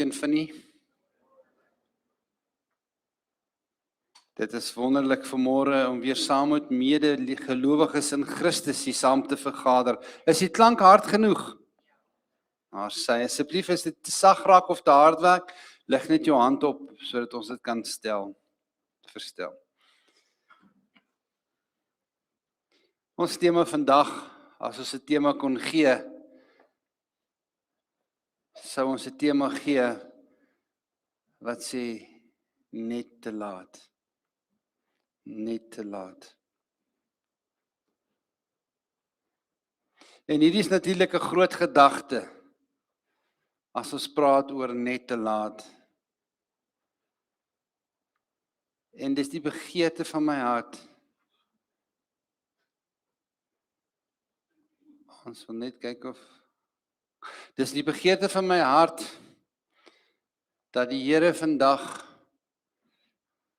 en Finnie. Dit is wonderlik vanmôre om weer saam met mede-gelowiges in Christus hier saam te vergader. Is die klank hard genoeg? Maar sê asseblief, is dit te sag raak of te hard werk? Lig net jou hand op sodat ons dit kan verstel. Ons tema vandag, as ons 'n tema kon gee, sou ons 'n tema gee wat sê net te laat. Net te laat. En hierdie is natuurlik 'n groot gedagte as ons praat oor net te laat. En dis die begeerte van my hart. Ons wil net kyk of dis die begeerte van my hart dat die Here vandag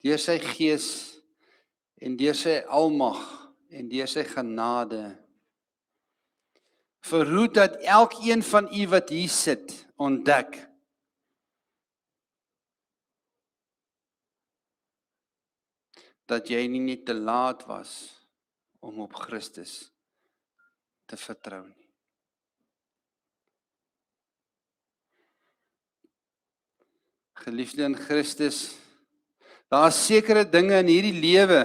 deur sy Gees en deur sy almag en deur sy genade verhoed dat elkeen van u wat hier sit ontdek dat jy nie net te laat was om op Christus te vertrou nie. Geliefde in Christus, daar is sekere dinge in hierdie lewe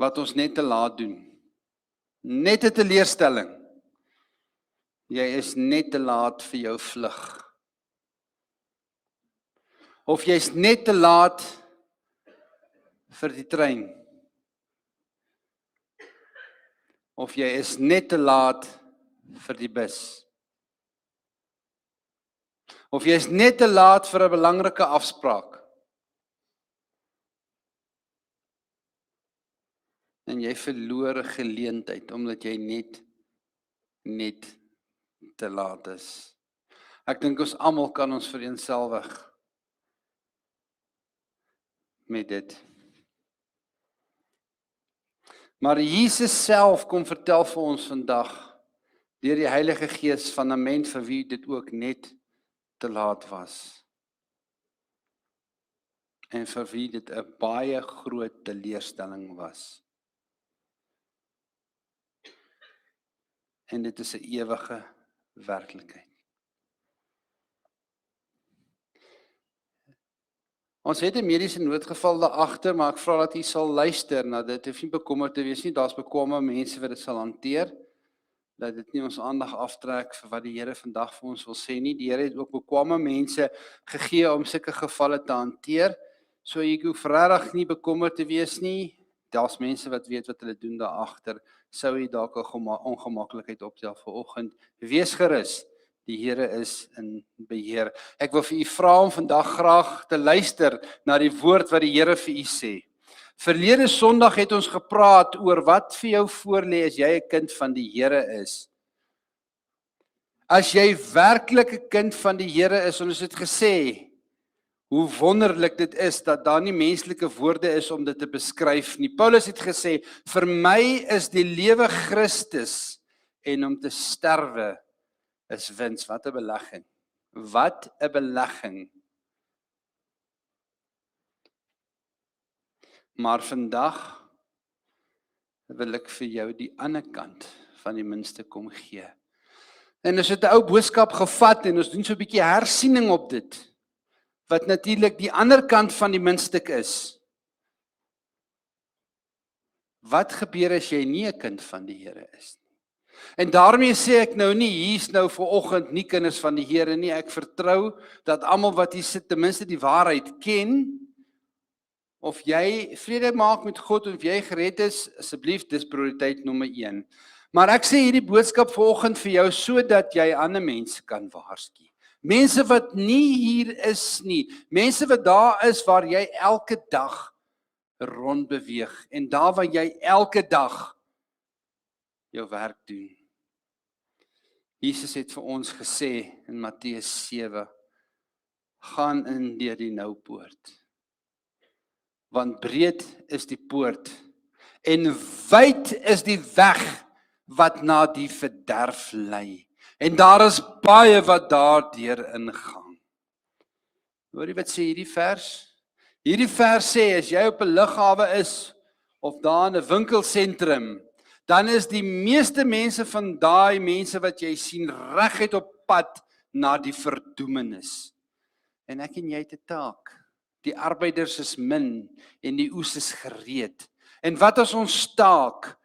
wat ons net te laat doen. Net 'n teleurstelling. Jy is net te laat vir jou vlug. Of jy's net te laat vir die trein. Of jy is net te laat vir die bus. Of jy is net te laat vir 'n belangrike afspraak. En jy verloor 'n geleentheid omdat jy net te laat is. Ek dink ons almal kan ons vereenselwig met dit. Maar Jesus self kom vertel vir ons vandag deur die Heilige Gees van 'n mens vir wie dit ook net te laat was. En vir wie dit 'n baie groot teleurstelling was. En dit is 'n ewige werklikheid. Ons het 'n mediese noodgeval daar agter, maar ek vra dat u sal luister na dit. Hoef nie bekommerd te wees nie, daar's bekwame mense wat dit sal hanteer. Dat dit nie ons aandag aftrek vir wat die Here vandag vir ons wil sê nie. Die Here het ook bekwame mense gegee om sulke gevalle te hanteer. So jy hoef regtig nie bekommerd te wees nie. Daar's mense wat weet wat hulle doen daar agter. Sou jy dalk 'n ongemaklikheid optel vanoggend, wees gerus. Die Here is in beheer. Ek wil vir u vra om vandag graag te luister na die woord wat die Here vir u sê. Verlede Sondag het ons gepraat oor wat vir jou voorlê as jy 'n kind van die Here is. As jy werklik 'n kind van die Here is, ons het gesê hoe wonderlik dit is dat daar nie menslike woorde is om dit te beskryf nie. Paulus het gesê, vir my is die lewe Christus en om te sterwe is wins. Wat 'n belegging. Wat 'n belegging. Maar vandag wil ek vir jou die ander kant van die minste kom gee. En ons het 'n ou boodskap gevat en ons doen so 'n bietjie hersiening op dit. Wat natuurlik die ander kant van die muntstuk is. Wat gebeur as jy nie 'n kind van die Here is nie? En daarmee sê ek nou nie, hier's nou vanoggend nie kinders van die Here nie. Ek vertrou dat almal wat hier sit ten minste die waarheid ken. Of jy vrede maak met God of jy gered is, asseblief, dis prioriteit nommer 1. Maar ek sê hierdie boodskap vanoggend vir jou sodat jy ander mense kan waarsku. Mense wat nie hier is nie, mense wat daar is waar jy elke dag rond beweeg en daar waar jy elke dag jou werk doen. Jesus het vir ons gesê in Matteus 7, gaan in deur die nou poort. Want breed is die poort en wyd is die weg wat na die verderf lei. En daar is baie wat daardeur ingaan. Hoor jy wat sê hierdie vers? Hierdie vers sê, as jy op 'n lughawe is, of daar in 'n winkelsentrum, dan is die meeste mense van daai mense wat jy sien reguit op pad na die verdoemenis. En ek en jy het 'n taak. Die arbeiders is min en die oes is gereed. En wat is ons taak?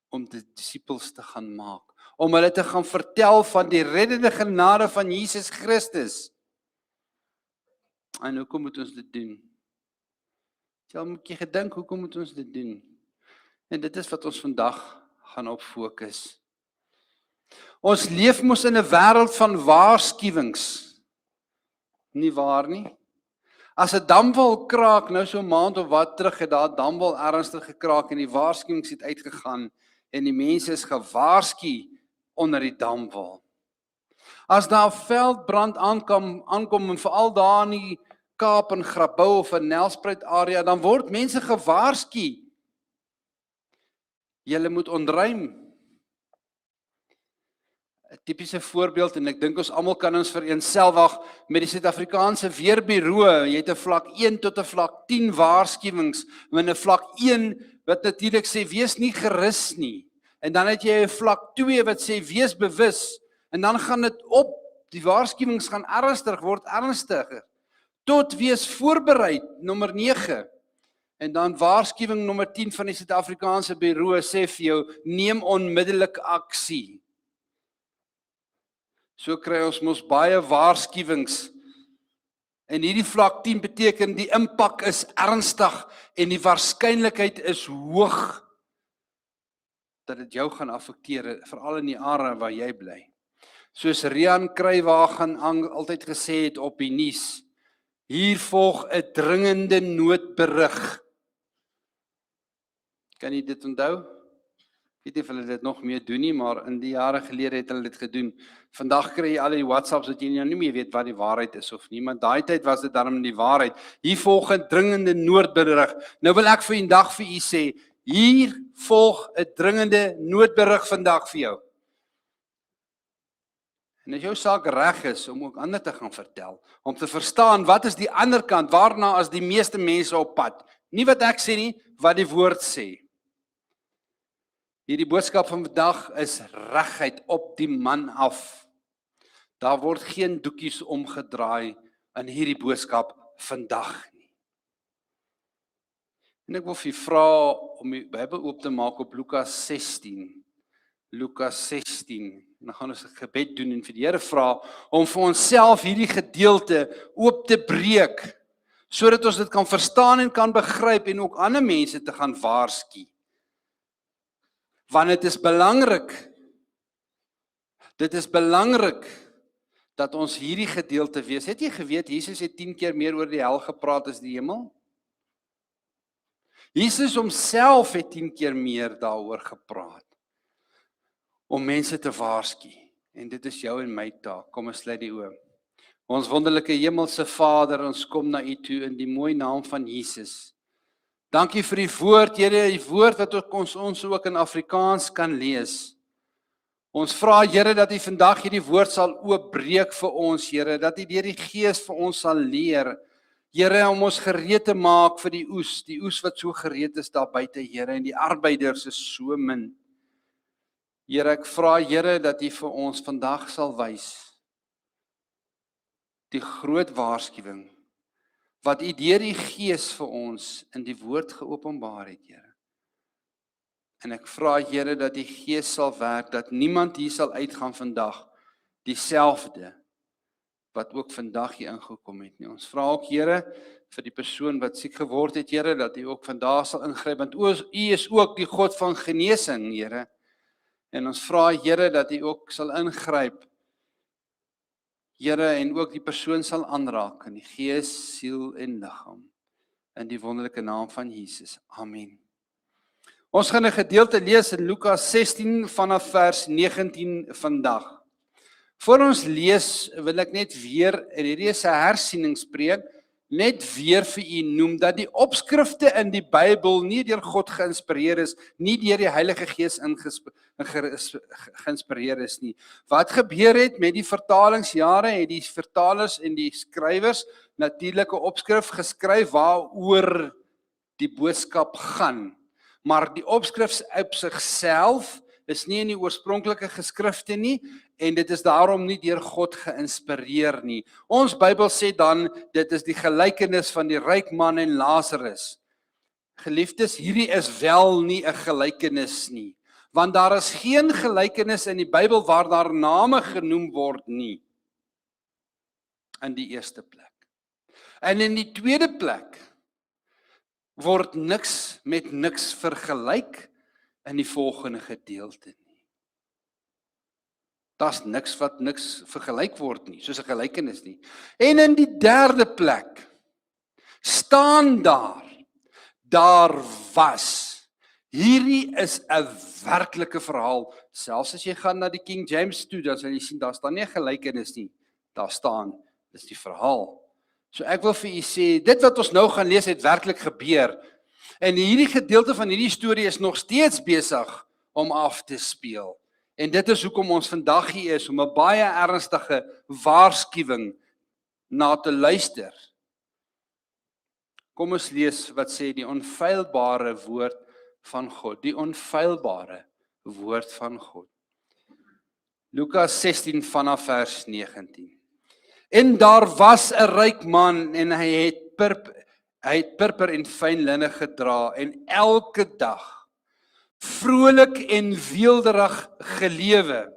Om die disippels te gaan maak, om hulle te gaan vertel van die reddende genade van Jesus Christus. En hoekom moet ons dit doen? Jy moet jy gedink, hoekom moet ons dit doen? En dit is wat ons vandag gaan op fokus. Ons leef mos in 'n wêreld van waarskuwings. Nie waar nie? As 'n damwal kraak, nou so 'n maand of wat terug het daar 'n damwal ernstig gekraak en die waarskuwings het uitgegaan en die mense is gewaarsku onder die damwal. As daar 'n veldbrand aankom en veral daar in die Kaap en Grabouw of 'n Nelspruit area, dan word mense gewaarsku. Julle moet ontruim. 'n Tipiese voorbeeld, en ek dink ons almal kan ons vereenselwig met die Suid-Afrikaanse Weerbureau. Jy het 'n vlak 1 tot 'n vlak 10 waarskuwings, met 'n vlak 1 wat natuurlik sê wees nie gerus nie. En dan het jy 'n vlak 2 wat sê wees bewus, en dan gaan dit op, die waarskuwings gaan word ernstiger. Tot wees voorbereid, nommer 9. En dan waarskuwing nommer 10 van die Suid-Afrikaanse Bureau sê vir jou, neem onmiddellik aksie. So kry ons mos baie waarskuwings. En hierdie vlak 10 beteken die impak is ernstig en die waarskynlikheid is hoog dat dit jou gaan affekteer, veral in die area waar jy bly. Soos Rian Kruiwagen altyd gesê het op die nuus, hier volg 'n dringende noodberig. Kan jy dit onthou? Ek weet nie of hulle dit nog meer doen nie, maar in die jare gelede het hulle dit gedoen. Vandag kry jy al die WhatsApps dat jy nou nie meer weet wat die waarheid is of nie, maar daai tyd was dit darm die waarheid. Hier volg 'n dringende noodberig. Nou wil ek vir vandag vir u sê, hier volg 'n dringende noodberig vandag vir jou. En as jou saak reg is om ook ander te gaan vertel, om te verstaan wat is die ander kant, waarna is die meeste mense op pad. Nie wat ek sê nie, wat die woord sê. Hierdie boodskap van vandag is reguit op die man af. Daar word geen doekies omgedraai in hierdie boodskap vandag nie. En ek wil vir u vra om die Bybel oop te maak op Lukas 16. Lukas 16. En dan gaan ons 'n gebed doen en vir die Here vra om vir onsself hierdie gedeelte oop te breek, sodat ons dit kan verstaan en kan begryp en ook ander mense te gaan waarsku. Want dit is belangrik dat ons hierdie gedeelte weet. Het jy geweet, Jesus het 10 keer meer oor die hel gepraat as die hemel? Jesus homself het 10 keer meer daaroor gepraat, om mense te waarsku. En dit is jou en my taak. Kom ons sluit die oë. Ons wonderlike hemelse Vader, ons kom na u toe in die mooi naam van Jesus. Dankie vir die woord, Here, die woord wat ons ook in Afrikaans kan lees. Ons vra, Here, dat u vandag hierdie woord sal oopbreek vir ons, Here, dat u deur die Gees vir ons sal leer, Here, om ons gereed te maak vir die oes wat so gereed is daar buite, Here, en die arbeiders is so min. Here, ek vra, Here, dat u vir ons vandag sal wys die groot waarskuwing wat u deur die Gees vir ons in die woord geopenbaar het, Here. En ek vra, Here, dat die Gees sal werk, dat niemand hier sal uitgaan vandag dieselfde wat ook vandag hier ingekom het nie. Ons vra ook, Here, vir die persoon wat siek geword het, Here, dat u ook vandag sal ingryp, want u is ook die God van genesing, Here. En ons vra, Here, dat u ook sal ingryp, Here, en ook die persoon sal aanraak in die gees, siel en liggaam. In die wonderlike naam van Jesus. Amen. Ons gaan 'n gedeelte lees in Lukas 16 vanaf vers 19 vandag. Voor ons lees, wil ek net weer, en hierdie is 'n hersieningspreek, net weer vir u noem dat die opskrifte in die Bybel nie deur God geïnspireer is, nie deur die Heilige Gees geïnspireer is nie. Wat gebeur het met die vertalingsjare, het die vertalers en die skrywers natuurlike opskrif geskryf waaroor die boodskap gaan. Maar die opskrif op sigself is nie in die oorspronklike geskrifte nie, en dit is daarom nie deur God geïnspireer nie. Ons Bybel sê dan, dit is die gelykenis van die ryk man en Lazarus. Geliefdes, hierdie is wel nie 'n gelykenis nie, want daar is geen gelykenis in die Bybel waar daar name genoem word nie, in die eerste plek. En in die tweede plek, word niks met niks vergelyk in die volgende gedeelte nie. Daar's niks wat niks vergelyk word nie, soos 'n gelykenis nie. En in die derde plek staan daar was. Hierdie is 'n werklike verhaal. Selfs as jy gaan na die King James toe, dan sal jy sien daar staan nie 'n gelykenis nie. Daar staan, dis die verhaal. So ek wil vir u sê, dit wat ons nou gaan lees het werklik gebeur. En hierdie gedeelte van hierdie storie is nog steeds besig om af te speel. En dit is hoekom ons vandag hier is, om 'n baie ernstige waarskuwing na te luister. Kom ons lees wat sê die onfeilbare woord van God. Die onfeilbare woord van God. Lukas 16 vanaf vers 19. En daar was 'n ryk man en hy het purper en fyn linne gedra en elke dag vrolik en weelderig gelewe.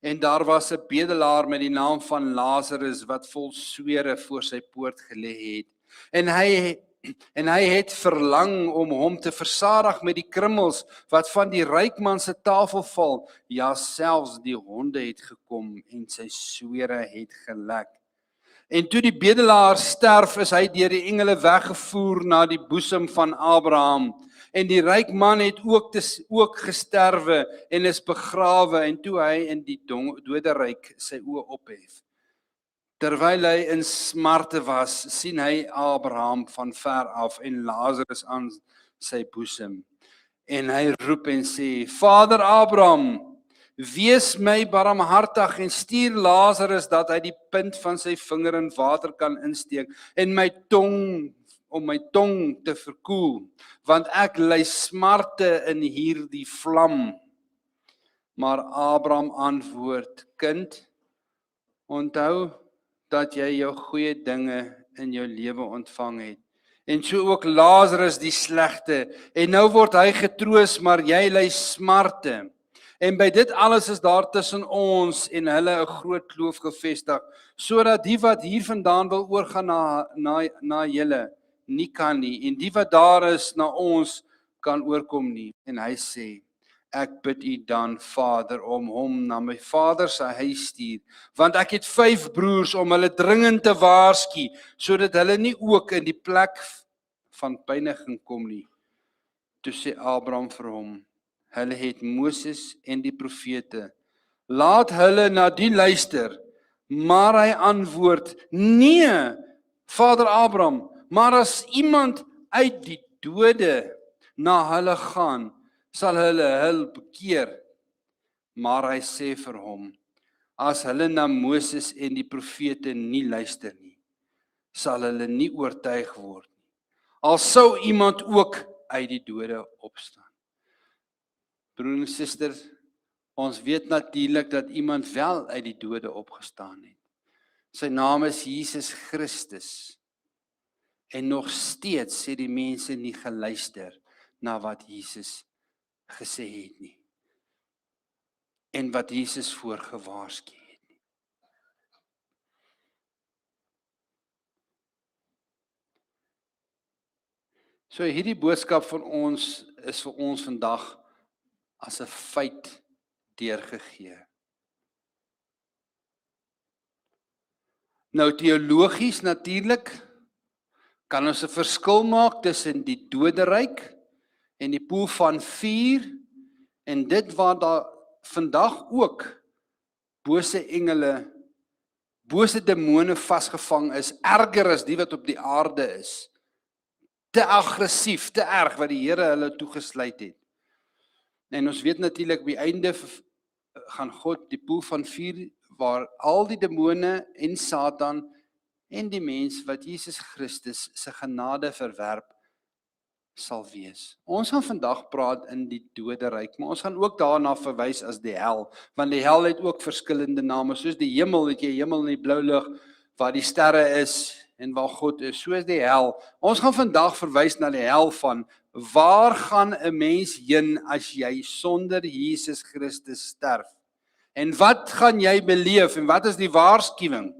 En daar was 'n bedelaar met die naam van Lazarus wat vol swere voor sy poort gelê het. En hy het verlang om hom te versadig met die krummels wat van die ryk man se tafel val. Ja, selfs die honde het gekom en sy swere het gelek. En toe die bedelaar sterf, is hy deur die engele weggevoer na die boesem van Abraham. En die ryk man het ook gesterwe en is begrawe, en toe hy in die doderyk sy oë ophef. Terwyl hy in smarte was, sien hy Abraham van ver af en Lazarus aan sy boesem. En hy roep en sê, Vader Abraham, wees my barmhartig en stuur Lazarus dat hy die punt van sy vinger in water kan insteek en om my tong te verkoel, want ek ly smarte in hierdie vlam. Maar Abraham antwoord, kind, onthou dat jy jou goeie dinge in jou lewe ontvang het. En so ook Lazarus die slegte, en nou word hy getroos, maar jy ly smarte. En by dit alles is daar tussen ons en hulle 'n groot kloof gevestig, sodat die wat hier vandaan wil oorgaan na julle, nie kan nie, en die wat daar is na ons kan oorkom nie. En hy sê, ek bid u dan, Vader, om hom na my vader se huis stuur, want ek het 5 broers om hulle dringend te waarsku, sodat hulle nie ook in die plek van pyniging kom nie. Toe sê Abraham vir hom, hulle het Moses en die profete, laat hulle na die luister. Maar hy antwoord, nee, Vader Abraham, maar as iemand uit die dode na hulle gaan, sal hulle bekeer. Maar hy sê vir hom, as hulle na Moses en die profete nie luister nie, sal hulle nie oortuig word nie, al sou iemand ook uit die dode opstaan. Broer en suster, ons weet natuurlik dat iemand wel uit die dode opgestaan het. Sy naam is Jesus Christus. En nog steeds sê die mense nie geluister na wat Jesus gesê het nie. En wat Jesus voorgewaarsku het nie. So hierdie boodskap van ons is vir ons vandag as 'n feit deurgegee. Nou teologies natuurlik kan ons 'n verskil maak tussen die doderyk en die poel van vuur en dit waar daar vandag ook bose engele bose demone vasgevang is, erger as die wat op die aarde is. Te aggressief, te erg wat die Here hulle toegesluit het. En ons weet natuurlik, by die einde gaan God die poel van vuur, waar al die demone en Satan en die mens wat Jesus Christus se genade verwerp, sal wees. Ons gaan vandag praat in die doderyk, maar ons gaan ook daarna verwys as die hel, want die hel het ook verskillende name, soos die hemel, het jy hemel in die blou lug, waar die sterre is, en waar God is, soos die hel. Ons gaan vandag verwys na die hel van, waar gaan 'n mens heen as jy sonder Jesus Christus sterf? En wat gaan jy beleef, en wat is die waarskuwing?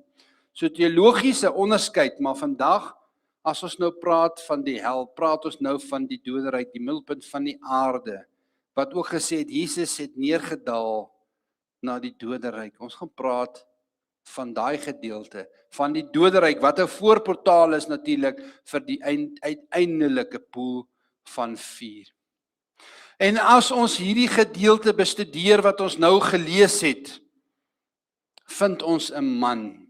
So teologiese onderskeid, maar vandag, as ons nou praat van die hel, praat ons nou van die doderyk, die middelpunt van die aarde, wat ook gesê het, Jesus het neergedaal na die doderyk. Ons gaan praat van daai gedeelte, van die doderyk, wat 'n voorportaal is natuurlik vir die uiteindelike poel van vuur. En as ons hierdie gedeelte bestudeer wat ons nou gelees het, vind ons 'n man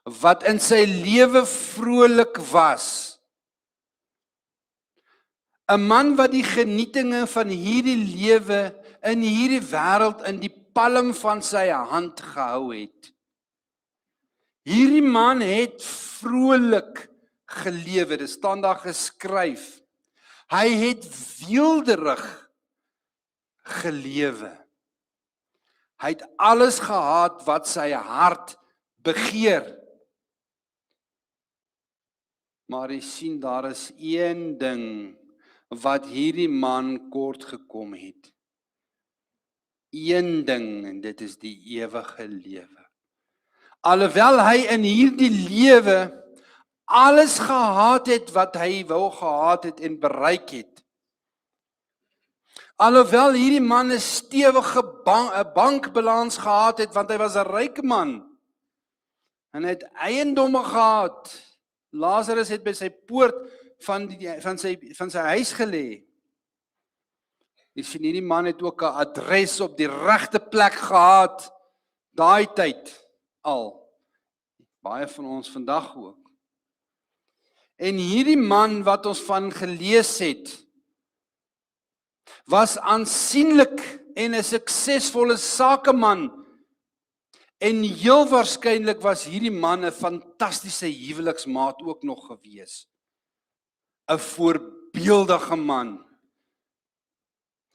wat in sy lewe vrolik was. 'n Man wat die genietinge van hierdie lewe in hierdie wêreld in die palm van sy hand gehou het. Hierdie man het vrolik gelewe, dit staan daar geskryf. Hy het weelderig gelewe. Hy het alles gehad wat sy hart begeer. Maar jy sien, daar is een ding wat hierdie man kort gekom het. Een ding, en dit is die ewige lewe. Alhoewel hy in hierdie lewe alles gehad het wat hy wou gehad het en bereik het. Alhoewel hierdie man 'n stewige bankbalans gehad het, want hy was 'n ryk man. En hy het eiendomme gehad. Lazarus het by sy poort van sy huis gelê. Jy sien, hierdie man het ook 'n adres op die regte plek gehad, daai tyd al. Baie van ons vandag ook. En hierdie man wat ons van gelees het, was aansienlik en 'n suksesvolle sakeman. En heel waarskynlik was hierdie man 'n fantastiese huweliksmaat ook nog gewees. 'n Voorbeeldige man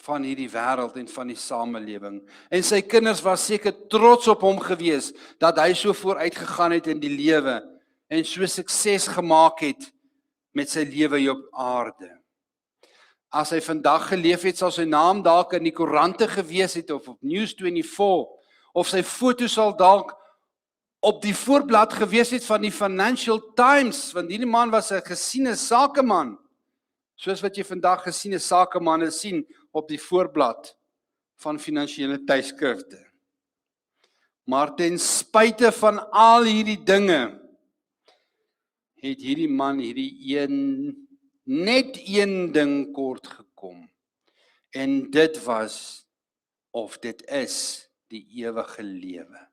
van hierdie wêreld en van die samelewing. En sy kinders was seker trots op hom gewees, dat hy so vooruit gegaan het in die lewe, en so sukses gemaak het met sy lewe hier op aarde. As hy vandag geleef het, sal sy naam dalk in die koerante gewees het, of op News 24, of sy foto sal dalk op die voorblad gewees het van die Financial Times, want hierdie man was 'n gesiene sakeman, soos wat jy vandag gesiene sakemanne sien op die voorblad van finansiële tydskrifte. Maar ten spyte van al hierdie dinge, het hierdie man net een ding kort gekom. En dit was, of dit is, die ewige lewe.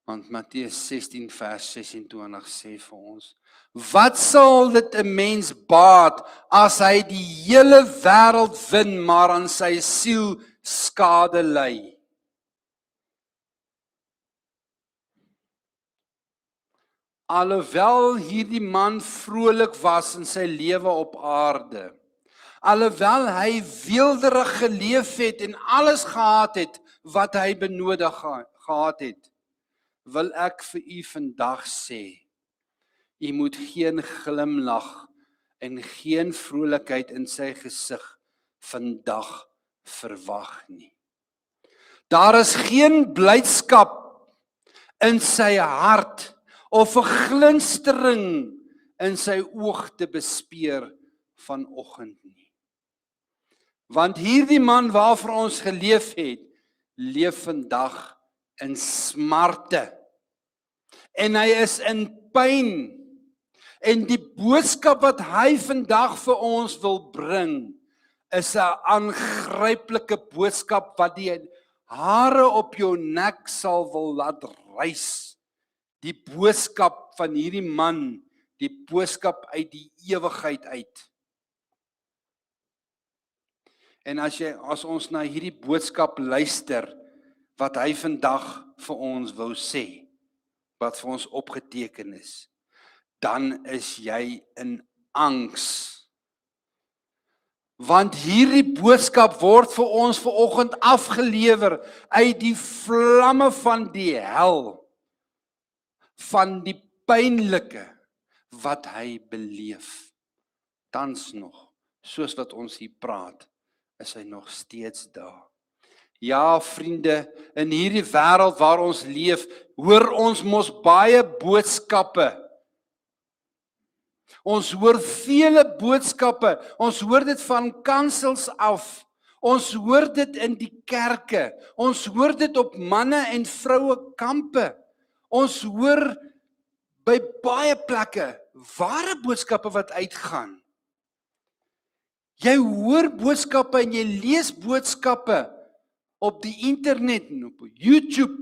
Want Matteus 16 vers 26 sê vir ons, wat sal dit 'n mens baat as hy die hele wêreld wen, maar aan sy siel skade ly? Alhoewel hierdie man vrolik was in sy lewe op aarde, alhoewel hy weelderig geleef het en alles gehad het wat hy benodig gehad het, wil ek vir u vandag sê, u moet geen glimlag en geen vrolikheid in sy gesig vandag verwag nie. Daar is geen blydskap in sy hart of 'n glinstering in sy oog te bespeer vanoggend nie. Want hierdie man waarvoor ons geleef het, leef vandag in smarte. En hy is in pyn. En die boodskap wat hy vandag vir ons wil bring, is 'n aangryplike boodskap wat die hare op jou nek sal wil laat rys. Die boodskap van hierdie man, die boodskap uit die ewigheid uit. En as ons na hierdie boodskap luister, wat hy vandag vir ons wou sê, wat vir ons opgeteken is, dan is jy in angs. Want hierdie boodskap word vir ons vanoggend afgelewer uit die vlamme van die hel, van die pynlike wat hy beleef. Tans nog, soos wat ons hier praat, is hy nog steeds daar. Ja, vriende, in hierdie wêreld waar ons leef, hoor ons mos baie boodskappe. Ons hoor vele boodskappe, ons hoor dit van kansels af, ons hoor dit in die kerke, ons hoor dit op manne en vroue kampe, ons hoor by baie plekke ware boodskappe wat uitgaan. Jy hoor boodskappe en jy lees boodskappe op die internet en op YouTube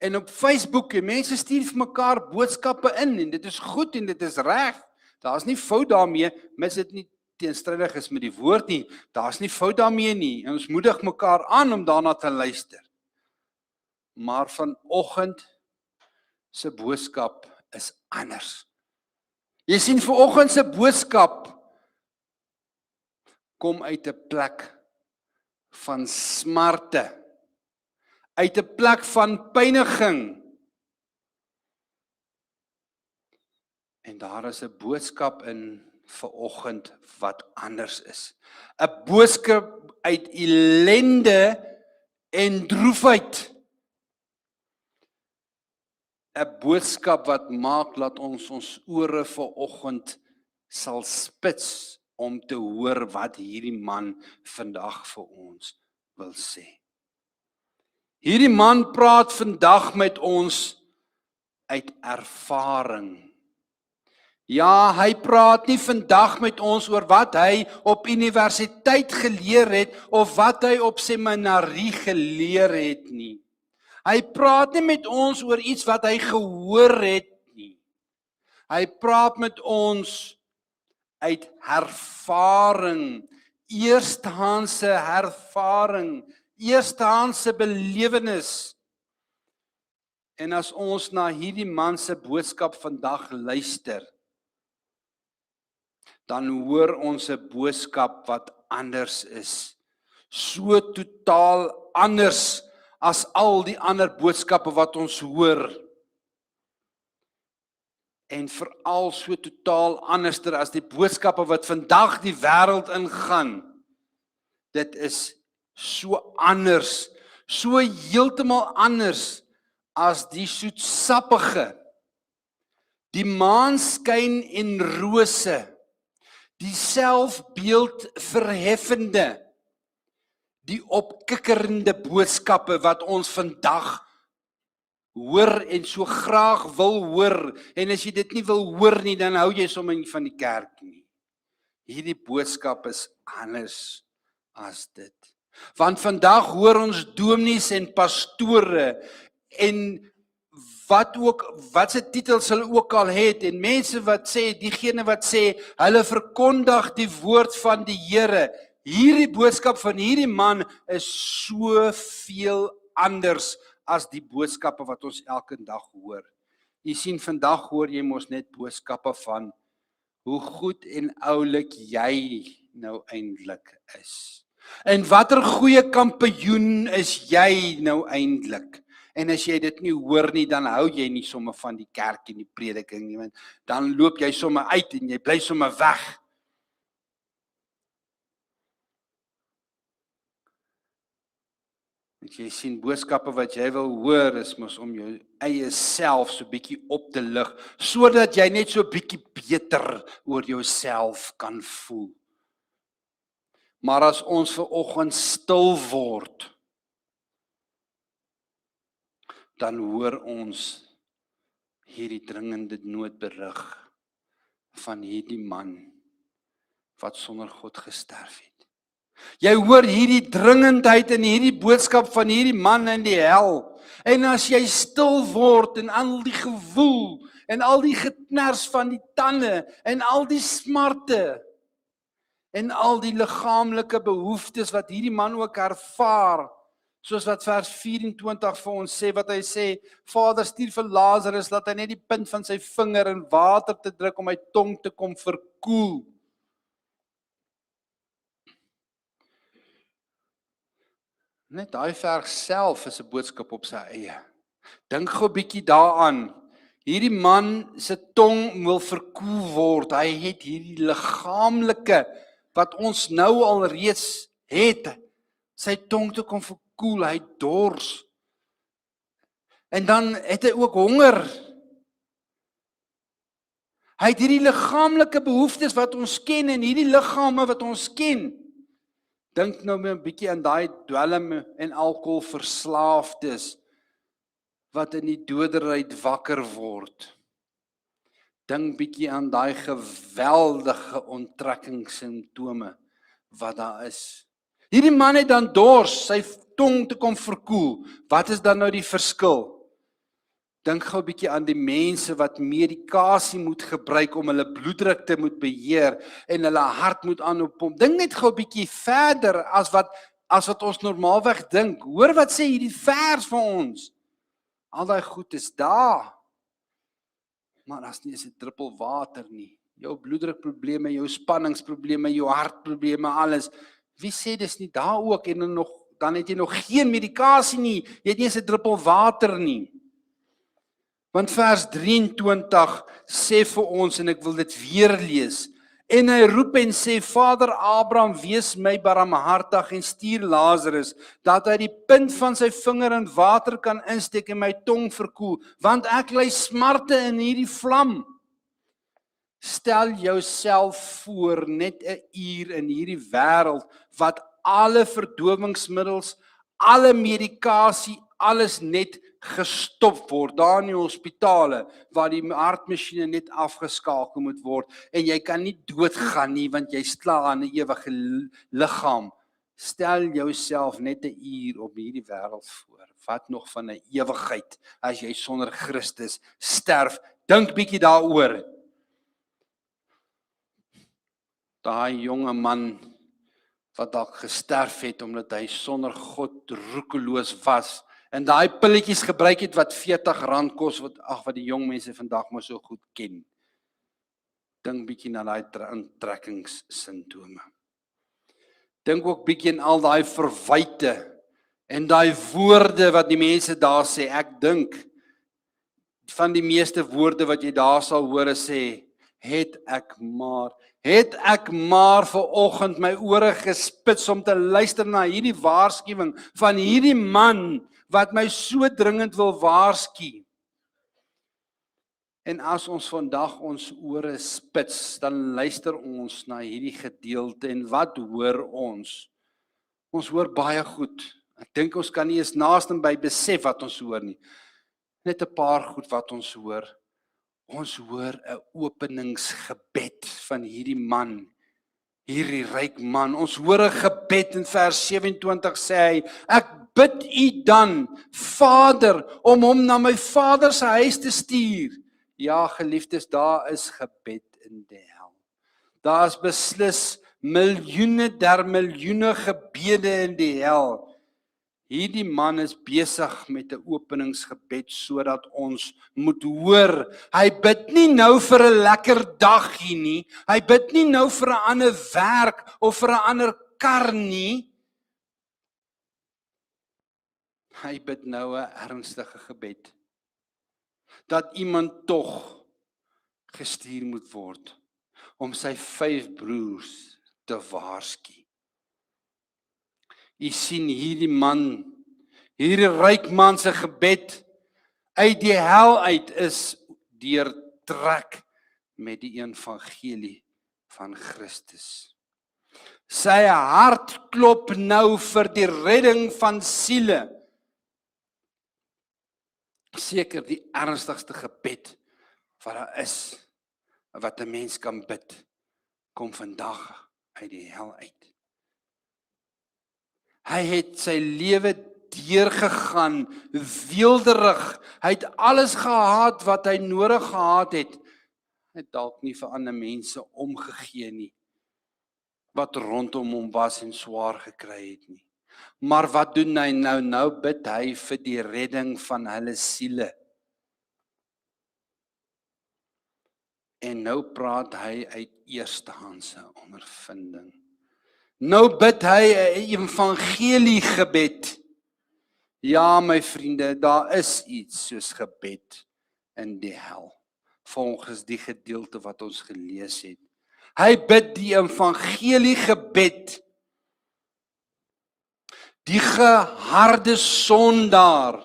en op Facebook en mense stuur vir mekaar boodskappe in en dit is goed en dit is reg. Daar's nie fout daarmee, mis dit nie teenstrydig is met die woord nie. Daar's nie fout daarmee nie en ons moedig mekaar aan om daarna te luister. Maar vanoggend se boodskap is anders. Jy sien, vanoggend se boodskap kom uit 'n plek van smarte, uit 'n plek van pyniging. En daar is 'n boodskap in vanoggend wat anders is. 'n Boodskap uit ellende en droefheid. 'n Boodskap wat maak dat ons ore vanoggend sal spits om te hoor wat hierdie man vandag vir ons wil sê. Hierdie man praat vandag met ons uit ervaring. Ja, hy praat nie vandag met ons oor wat hy op universiteit geleer het of wat hy op seminarie geleer het nie. Hy praat nie met ons oor iets wat hy gehoor het nie. Hy praat met ons uit ervaring, eerstehandse ervaring, eerstehandse belewenis. En as ons na hierdie man se boodskap vandag luister, dan hoor ons 'n boodskap wat anders is. So totaal anders as al die ander boodskappe wat ons hoor. En veral so totaal anderster as die boodskappe wat vandag die wêreld ingaan. Dit is so anders, so heeltemal anders as die soetsappige, die maanskyn en rose, die selfbeeld verheffende, die opkikkerende boodskappe wat ons vandag hoor en so graag wil hoor, en as jy dit nie wil hoor nie, dan hou jy sommer nie van die kerk nie. Hierdie boodskap is anders as dit. Want vandag hoor ons dominees en pastore en wat se titels hulle ook al het, en mense wat sê, diegene wat sê, hulle verkondig die woord van die Here. Hierdie boodskap van hierdie man is soveel anders as die boodskappe wat ons elke dag hoor. Jy sien, vandag hoor jy mos net boodskappe van hoe goed en oulik jy nou eintlik is. En watter goeie kampioen is jy nou eintlik? En as jy dit nie hoor nie, dan hou jy nie sommer van die kerk en die prediking nie, want dan loop jy sommer uit en jy bly sommer weg. En jy sien, boodskappe wat jy wil hoor is mos om jou eie self so bietjie op te lig, sodat jy net so bietjie beter oor jouself kan voel. Maar as ons vanoggend stil word, dan hoor ons hierdie dringende noodberig van hierdie man wat sonder God gesterf het. Jy hoor hierdie dringendheid en hierdie boodskap van hierdie man in die hel. En as jy stil word en al die gewoel en al die geknars van die tande en al die smarte en al die liggaamlike behoeftes wat hierdie man ook ervaar, soos wat vers 24 vir ons sê, wat hy sê, Vader stuur vir Lazarus, dat hy net die punt van sy vinger in water te druk om my tong te kom verkoel. Net daai vers self is 'n boodskap op sy eie. Dink gou 'n bietjie daaraan. Hierdie man se tong wil verkoel word. Hy het hierdie liggaamlike wat ons nou al reeds het. Sy tong te kom verkoel, hy dors. En dan het hy ook honger. Hy het hierdie liggaamlike behoeftes wat ons ken en hierdie liggame wat ons ken. Dink nou 'n bietjie aan daai dwelm en alkohol verslaafdes wat in die doderyt wakker word. Dink bietjie aan daai geweldige onttrekkingssimptome wat daar is. Hierdie man het dan dors, sy tong te kom verkoel. Wat is dan nou die verskil? Dink gou 'n bietjie aan die mense wat medikasie moet gebruik om hulle bloeddruk te moet beheer en hulle hart moet aanpomp. Dink net gou 'n bietjie verder as wat ons normaalweg dink. Hoor wat sê hierdie vers vir ons. Al daai goed is daar. Maar as nie eens 'n druppel water nie. Jou bloeddrukprobleme, jou spanningsprobleme, jou hartprobleme, alles. Wie sê dis nie daar ook en dan het jy nog geen medikasie nie. Jy het nie eens 'n druppel water nie. Want vers 23 sê vir ons, en ek wil dit weer lees, en hy roep en sê, Vader Abraham, wees my barmhartig en stuur Lazarus, dat hy die punt van sy vinger in water kan insteek en my tong verkoel, want ek ly smarte in hierdie vlam. Stel jouself voor net 'n uur in hierdie wêreld, wat alle verdowingsmiddels, alle medikasie, alles net gestop word, daar in die hospitale, waar die hartmasjiene net afgeskakel moet word, en jy kan nie doodgaan nie, want jy sla aan 'n ewige liggaam. Stel jouself net 'n uur op hierdie wêreld voor, wat nog van 'n ewigheid, as jy sonder Christus sterf, dink bietjie daaroor. Daai jonge man, wat dalk gesterf het, omdat hy sonder God roekeloos was, en daai pilletjies gebruik het wat R40 kos, wat die jong mense vandag maar so goed ken. Dink bietjie na daai onttrekkingssimptome. Dink ook bietjie aan al daai verwyte en daai woorde wat die mense daar sê. Ek dink van die meeste woorde wat jy daar sal hoor sê, het ek maar vanoggend my ore gespits om te luister na hierdie waarskuwing van hierdie man wat my so dringend wil waarsku. En as ons vandag ons ore spits, dan luister ons na hierdie gedeelte en wat hoor ons? Ons hoor baie goed. Ek dink ons kan nie eens naaste by besef wat ons hoor nie. Net 'n paar goed wat ons hoor. Ons hoor 'n openingsgebed van hierdie man, hierdie ryk man. Ons hoor 'n gebed in vers 27 sê hy, ek bid u dan, Vader, om hom na my vader se huis te stuur. Ja, geliefdes, daar is gebed in die hel. Daar is beslis miljoene gebede in die hel. Hierdie man is besig met 'n openingsgebed sodat ons moet hoor. Hy bid nie nou vir 'n lekker dagie nie. Hy bid nie nou vir 'n ander werk of vir 'n ander kar nie. Hy bid nou 'n ernstige gebed. Dat iemand tog gestuur moet word om sy 5 broers te waarsku. U sien hierdie man, hierdie ryk man se gebed uit die hel uit is deurtrek met die evangelie van Christus. Sy hart klop nou vir die redding van siele. Seker die ernstigste gebed wat daar is, wat 'n mens kan bid, kom vandag uit die hel uit. Hy het sy lewe deurgegaan, weelderig. Hy het alles gehad wat hy nodig gehad het. Hy het dalk nie vir ander mense omgegee nie, wat rondom hom was en swaar gekry het nie. Maar wat doen hy nou? Nou bid hy vir die redding van hulle siele. En nou praat hy uit eerstehandse ondervinding. Nou bid hy 'n evangeliegebed. Ja, my vriende, daar is iets soos gebed in die hel, volgens die gedeelte wat ons gelees het. Hy bid die evangeliegebed. Die geharde sondaar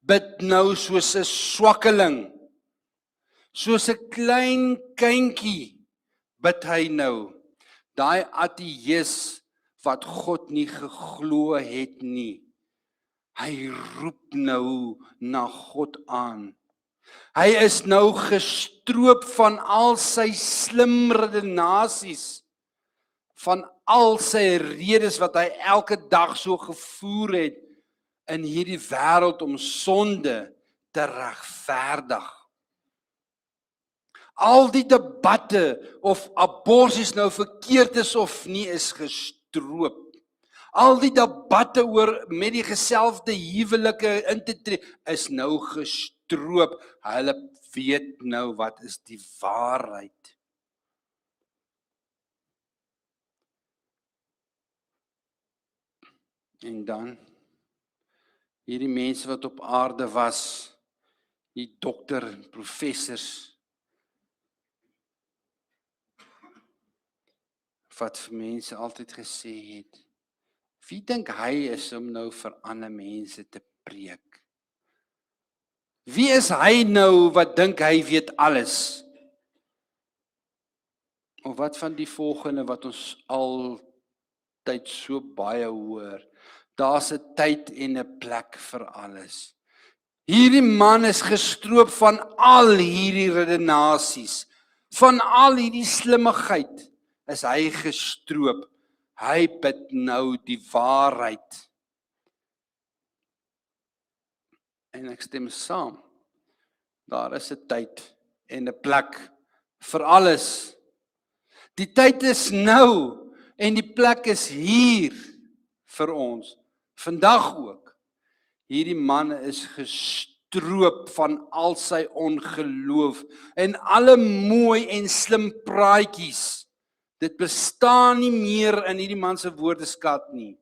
bid nou soos 'n swakkeling, soos 'n klein kindjie bid hy nou. Daai ateïs wat God nie geglo het nie. Hy roep nou na God aan. Hy is nou gestroop van al sy slim redenasies, van al sy redes wat hy elke dag so gevoer het in hierdie wêreld om sonde te regverdig. Al die debatte of abortus nou verkeerd is of nie is gestroop. Al die debatte oor met die geselfde huwelike in te tree is nou gestroop. Hulle weet nou wat is die waarheid. En dan hierdie mense wat op aarde was, die dokter en professors, wat vir mense altyd gesê het, wie dink hy is om nou vir ander mense te preek? Wie is hy nou wat dink hy weet alles? Of wat van die volgende wat ons altyd so baie hoor? Daar's 'n tyd en 'n plek vir alles. Hierdie man is gestroop van al hierdie redenasies, van al hierdie slimmigheid is hy gestroop. Hy bid nou die waarheid. En ek stem saam. Daar is 'n tyd en 'n plek vir alles. Die tyd is nou en die plek is hier vir ons. Vandag ook. Hierdie man is gestroop van al sy ongeloof en alle mooi en slim praatjies. Dit bestaan nie meer in hierdie man se woordeskat nie.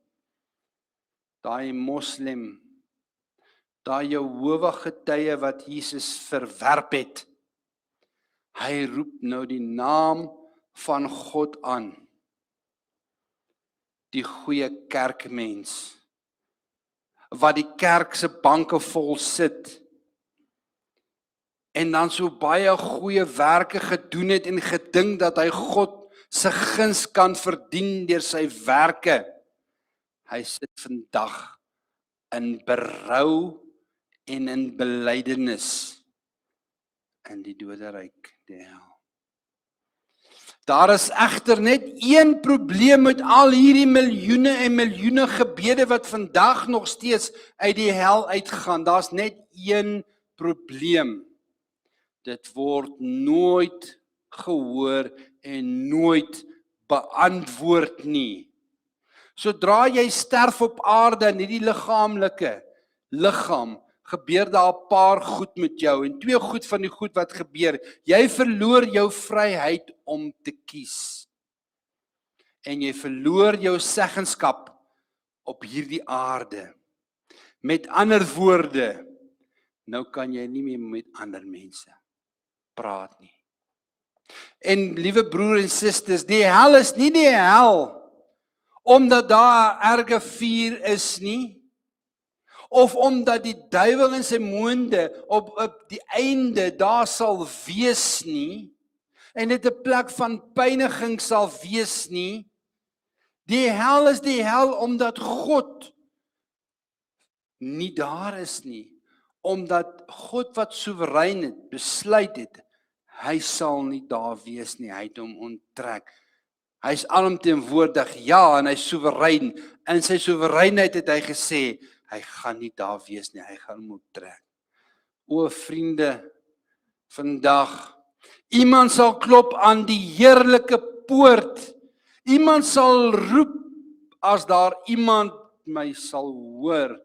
Daai moslim, daai Jehova getuie wat Jesus verwerp het. Hy roep nou die naam van God aan. Die goeie kerkmens, wat die kerk se banke vol sit, en dan so baie goeie werke gedoen het en gedink dat hy God se guns kan verdien deur sy werke. Hy sit vandag in berou en in belydenis in die doderyk, die hel. Daar is egter net een probleem met al hierdie miljoene en miljoene gebede wat vandag nog steeds uit die hel uitgaan. Daar's net een probleem. Dit word nooit gehoor en nooit beantwoord nie. Sodra jy sterf op aarde in hierdie liggaamlike liggaam, gebeur daar 'n paar goed met jou en twee goed van die goed wat gebeur. Jy verloor jou vryheid om te kies. En jy verloor jou seggenskap op hierdie aarde. Met ander woorde, nou kan jy nie meer met ander mense praat nie. En liewe broer en susters, die hel is nie die hel omdat daar 'n erge vuur is nie, of omdat die duiwel en sy moonde op die einde daar sal wees nie, en dit 'n plek van pyniging sal wees nie. Die hel is die hel omdat God nie daar is nie, omdat God wat soewerein het, besluit het, hy sal nie daar wees nie, hy het hom onttrek. Hy is alomteenwoordig, ja, en hy is soewerein. In sy soewereinheid het hy gesê, hy gaan nie daar wees nie, hy gaan moet trek. O vriende, vandag, iemand sal klop aan die heerlike poort. Iemand sal roep, as daar iemand my sal hoor.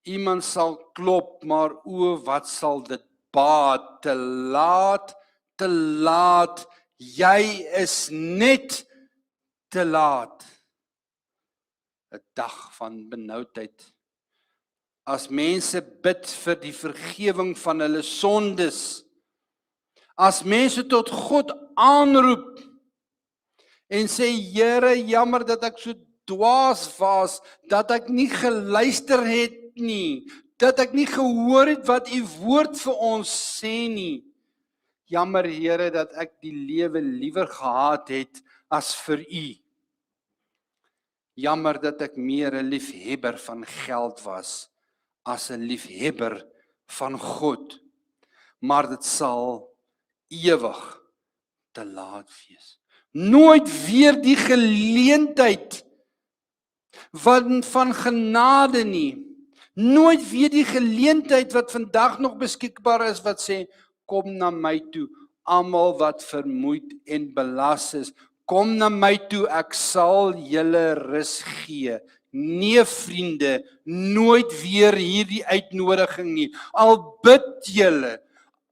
Iemand sal klop, maar o, wat sal dit baat? Te laat, jy is net te laat. 'n dag van benoudheid. As mense bid vir die vergewing van hulle sondes, as mense tot God aanroep en sê, Here, jammer dat ek so dwaas was, dat ek nie geluister het nie, dat ek nie gehoor het wat u woord vir ons sê nie. Jammer, Here, dat ek die lewe liewer gehad het as vir u. Jammer dat ek meer 'n liefhebber van geld was as 'n liefhebber van God. Maar dit sal ewig te laat wees. Nooit weer die geleentheid van genade nie. Nooit weer die geleentheid wat vandag nog beskikbaar is, wat sê, kom na my toe, almal wat vermoeid en belas is. Kom na my toe, ek sal julle rus gee. Nee vriende, nooit weer hierdie uitnodiging nie. Al bid julle,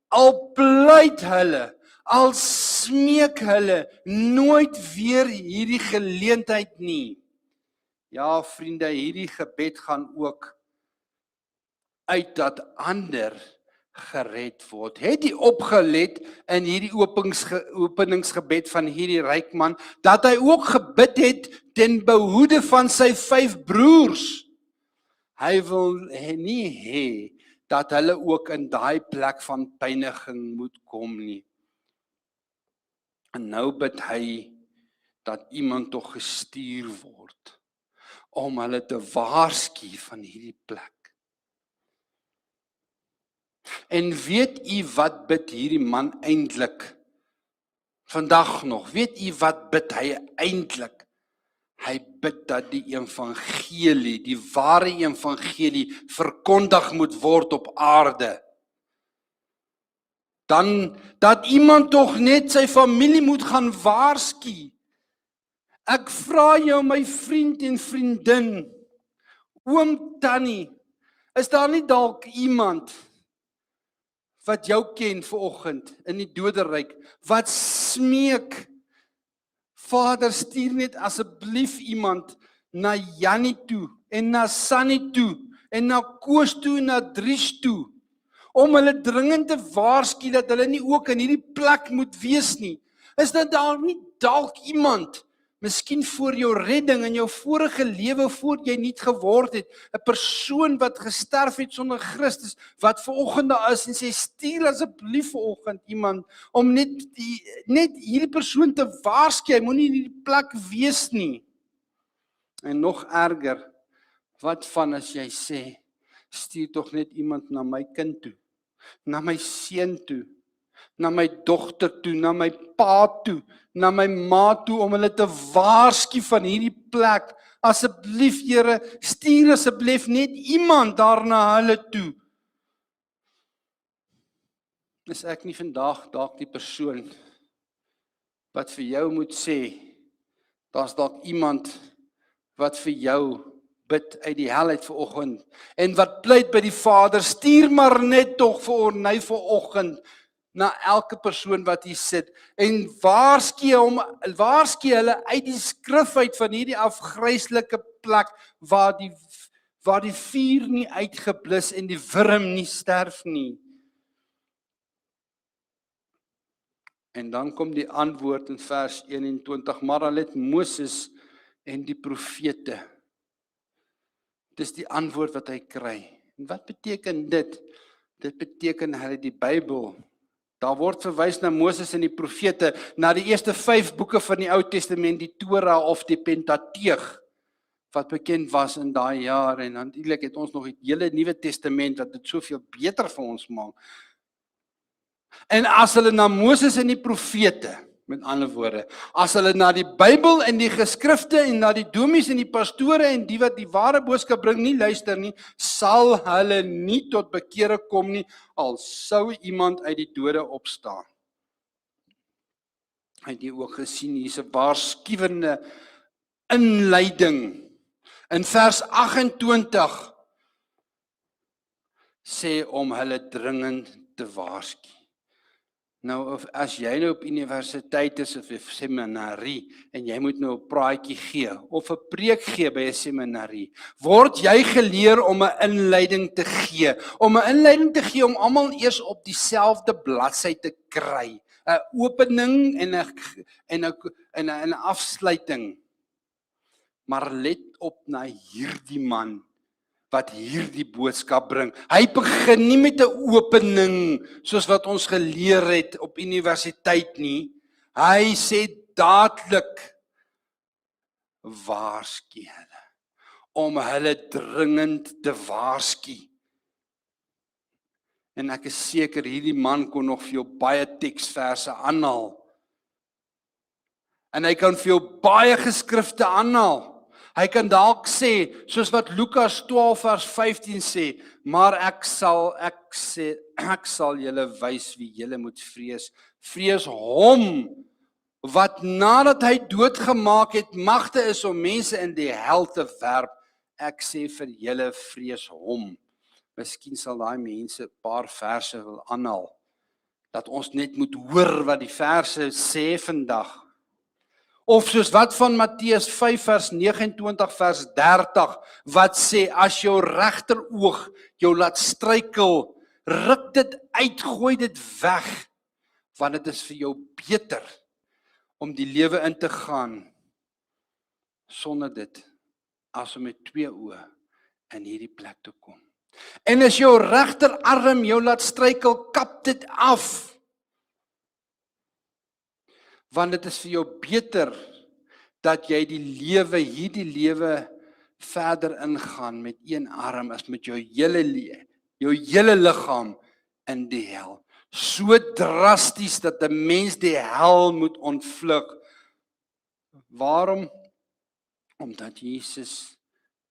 al pleit hulle, al smeek hulle, nooit weer hierdie geleentheid nie. Ja vriende, hierdie gebed gaan ook uit dat ander gered word. Het jy opgelet in hierdie openingsgebed van hierdie ryk man, dat hy ook gebid het ten behoede van sy 5 broers? Hy wil nie hê dat hulle ook in daai plek van pyniging moet kom nie. En nou bid hy dat iemand tog gestuur word om hulle te waarsku van hierdie plek. En weet u wat bid hierdie man eintlik? Vandag nog, weet u wat bid hy eintlik? Hy bid dat die evangelie, die ware evangelie verkondig moet word op aarde. Dan dat iemand tog net sy familie moet gaan waarsku. Ek vra jou my vriend en vriendin, oom Tannie, is daar nie dalk iemand wat jou ken vanoggend in die doderyk, wat smeek, Vader, stuur net asseblief iemand na Jannie toe, en na Sannie toe, en na Koos toe, en na Dries toe, om hulle dringend te waarsku dat hulle nie ook in hierdie plek moet wees nie. Is dit daar nie dalk iemand, miskien voor jou redding in jou vorige lewe, voor jy nuut geword het, 'n persoon wat gesterf het sonder Christus, wat vanoggend daar is en sê, stuur asseblief vanoggend iemand, om net hierdie persoon te waarsku, hy moenie in hierdie plek wees nie. En nog erger, wat van as jy sê, stuur tog net iemand na my kind toe, na my seun toe, na my dogter toe, na my pa toe, na my ma toe, om hulle te waarsku van hierdie plek. Asseblief, Here, stuur asseblief net iemand daar na hulle toe. Is ek nie vandag dalk die persoon wat vir jou moet sê, daar's dalk iemand wat vir jou bid uit die hel uit vanoggend, en wat pleit by die Vader, stuur maar net tog vir Ornay vanoggend, na elke persoon wat hier sit, en waarsku hulle uit die skrif uit van hierdie afgryslike plek, waar die vuur nie uitgeblus en die wurm nie sterf nie. En dan kom die antwoord in vers 21, maar hulle het Moses en die profete. Dis die antwoord wat hy kry. En wat beteken dit? Dit beteken hulle die Bybel. Daar word verwys na Moses en die profete, na die eerste 5 boeke van die Ou Testament, die Torah of die Pentateeg, wat bekend was in daai jaar, en natuurlik het ons nog die hele Nuwe Testament, wat dit soveel beter vir ons maak. En as hulle na Moses en die profete, Met ander woorde, as hulle na die Bybel en die geskrifte en na die domies en die pastore en die wat die ware boodskap bring nie luister nie, sal hulle nie tot bekere kom nie, al sou iemand uit die dode opstaan. Het jy ook gesien, hier is 'n waarskuwende inleiding. In vers 28 sê om hulle dringend te waarsku. Nou, as jy nou op universiteit is of 'n seminarie en jy moet nou 'n praatjie gee of 'n preek gee by 'n seminarie, word jy geleer om 'n inleiding te gee, om almal eers op dieselfde bladsy te kry, 'n opening en 'n afsluiting. Maar let op na hierdie man wat hierdie boodskap bring. Hy begin nie met 'n opening soos wat ons geleer het op universiteit nie. Hy sê dadelik waarsku hulle om hulle dringend te waarsku. En ek is seker hierdie man kon nog vir jou baie teksverse aanhaal. En hy kan vir jou baie geskrifte aanhaal. Hy kan dalk sê, soos wat Lukas 12 vers 15 sê, maar ek sal julle wys wie julle moet vrees. Vrees hom, wat nadat hy doodgemaak het, magte is om mense in die hel te werp. Ek sê vir julle, vrees hom. Miskien sal daai mense 'n paar verse wil aanhaal, dat ons net moet hoor wat die verse sê vandag. Of soos wat van Matteus 5 vers 29 vers 30, wat sê, as jou regteroog jou laat struikel, ruk dit uit, gooi dit weg, want dit is vir jou beter om die lewe in te gaan sonder dit, as om met 2 oë in hierdie plek te kom. En as jou regterarm jou laat struikel, kap dit af. Want dit is vir jou beter dat jy hierdie lewe verder ingaan met een arm as met jou hele liggaam in die hel. So drasties dat 'n mens die hel moet ontvlug. Waarom? Omdat Jesus